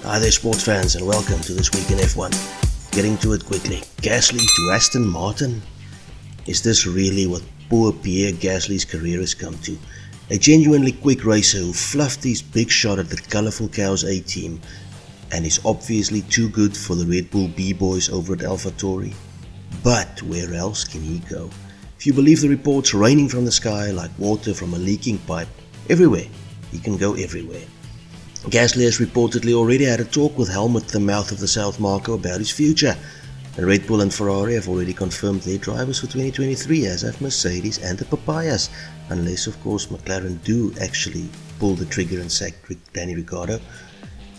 Hi there sports fans and welcome to This Week in F1. Getting to it quickly. Gasly to Aston Martin? Is this really what poor Pierre Gasly's career has come to? A genuinely quick racer who fluffed his big shot at the colourful Cows A team and is obviously too good for the Red Bull B-boys over at AlphaTauri. But where else can he go? If you believe the reports raining from the sky like water from a leaking pipe, everywhere, he can go everywhere. Gasly has reportedly already had a talk with Helmut the mouth of the South Marco about his future, and Red Bull and Ferrari have already confirmed their drivers for 2023, as have Mercedes and the Papayas, unless of course McLaren do actually pull the trigger and sack Danny Ricciardo.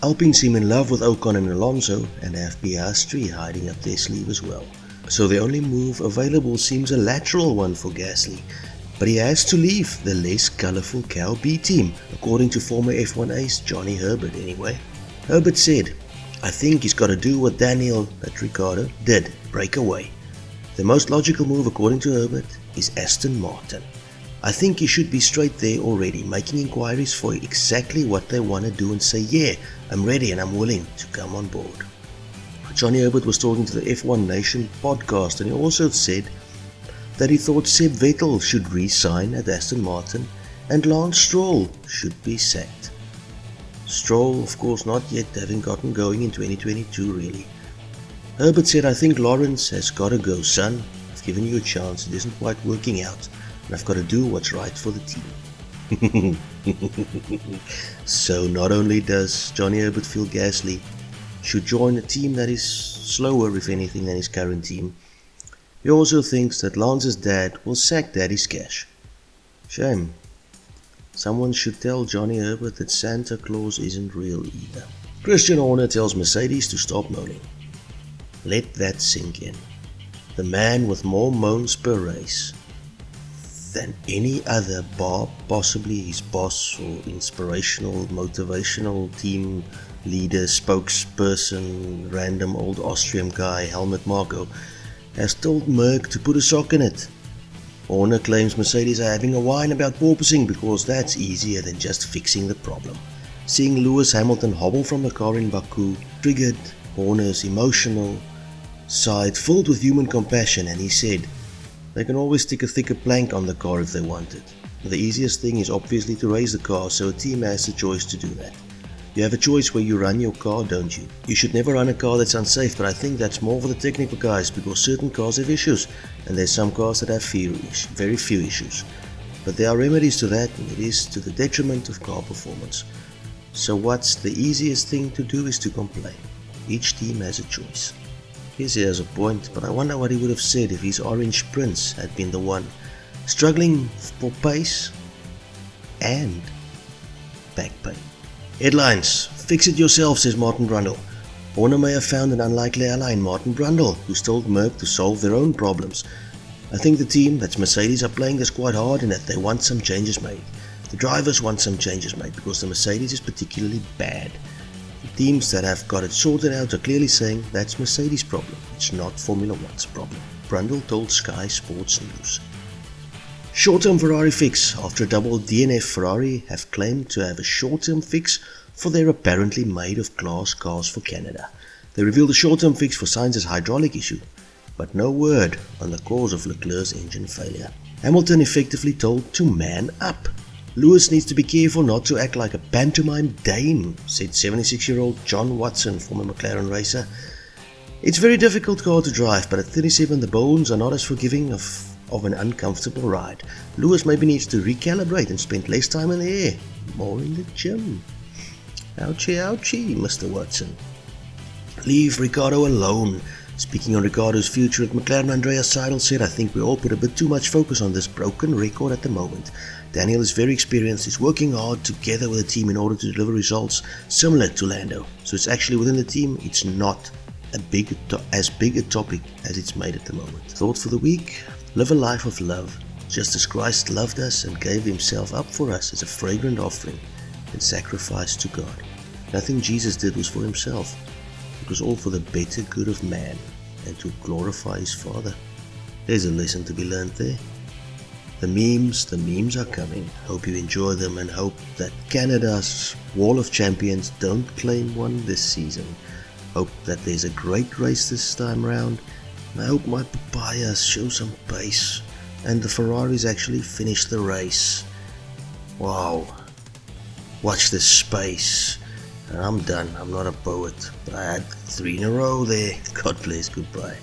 Alpine seem in love with Ocon and Alonso and have Piastri hiding up their sleeve as well. So the only move available seems a lateral one for Gasly, but he has to leave the less colourful Cow B team, according to former F1 ace Johnny Herbert anyway. Herbert said, "I think he's got to do what Ricciardo did, break away. The most logical move according to Herbert is Aston Martin. I think he should be straight there already, making inquiries for exactly what they want to do and say, yeah, I'm ready and I'm willing to come on board." Johnny Herbert was talking to the F1 Nation podcast, and he also said that he thought Seb Vettel should re-sign at Aston Martin and Lance Stroll should be sacked. Stroll, of course, not yet having gotten going in 2022 really. Herbert said, "I think Lawrence has got to go, son. I've given you a chance, it isn't quite working out, and I've got to do what's right for the team." So not only does Johnny Herbert feel Gasly should join a team that is slower, if anything, than his current team, he also thinks that Lance's dad will sack Daddy's cash. Shame. Someone should tell Johnny Herbert that Santa Claus isn't real either. Christian Horner tells Mercedes to stop moaning. Let that sink in. The man with more moans per race than any other, bar possibly his boss or inspirational, motivational team leader, spokesperson, random old Austrian guy, Helmut Marko, has told Merc to put a sock in it. Horner claims Mercedes are having a whine about porpoising because that's easier than just fixing the problem. Seeing Lewis Hamilton hobble from the car in Baku triggered Horner's emotional side filled with human compassion, and he said they can always stick a thicker plank on the car if they want it. The easiest thing is obviously to raise the car, so a team has the choice to do that. You have a choice where you run your car, don't you? You should never run a car that's unsafe, but I think that's more for the technical guys because certain cars have issues, and there's some cars that have very few issues. But there are remedies to that, and it is to the detriment of car performance. So what's the easiest thing to do is to complain. Each team has a choice. Yes, he has a point, but I wonder what he would have said if his Orange Prince had been the one struggling for pace and back pain. Headlines. Fix it yourself, says Martin Brundle. Horner may have found an unlikely ally in Martin Brundle, who's told Merc to solve their own problems. I think the team, that's Mercedes, are playing this quite hard in that they want some changes made. The drivers want some changes made because the Mercedes is particularly bad. The teams that have got it sorted out are clearly saying that's Mercedes' problem, it's not Formula One's problem. Brundle told Sky Sports News. Short-term Ferrari fix. After a double DNF, Ferrari have claimed to have a short-term fix for their apparently made-of-glass cars for Canada. They revealed a short-term fix for Sainz's hydraulic issue, but no word on the cause of Leclerc's engine failure. Hamilton effectively told to man up. Lewis needs to be careful not to act like a pantomime dame, said 76-year-old John Watson, former McLaren racer. It's a very difficult car to drive, but at 37 the bones are not as forgiving of an uncomfortable ride. Lewis maybe needs to recalibrate and spend less time in the air, more in the gym. Ouchie, ouchie, Mr. Watson. Leave Ricciardo alone. Speaking on Ricciardo's future at McLaren, Andreas Seidel said, "I think we all put a bit too much focus on this broken record at the moment. Daniel is very experienced, he's working hard together with the team in order to deliver results similar to Lando. So it's actually within the team, it's not as big a topic as it's made at the moment." Thought for the week. Live a life of love, just as Christ loved us and gave himself up for us as a fragrant offering and sacrifice to God. Nothing Jesus did was for himself. It was all for the better good of man and to glorify his Father. There's a lesson to be learned there. The memes are coming. Hope you enjoy them and hope that Canada's Wall of Champions don't claim one this season. Hope that there's a great race this time round. And I hope my papayas show some pace and the Ferraris actually finish the race. Wow. Watch this space. And I'm done. I'm not a poet. But I had 3 in a row there. God bless. Goodbye.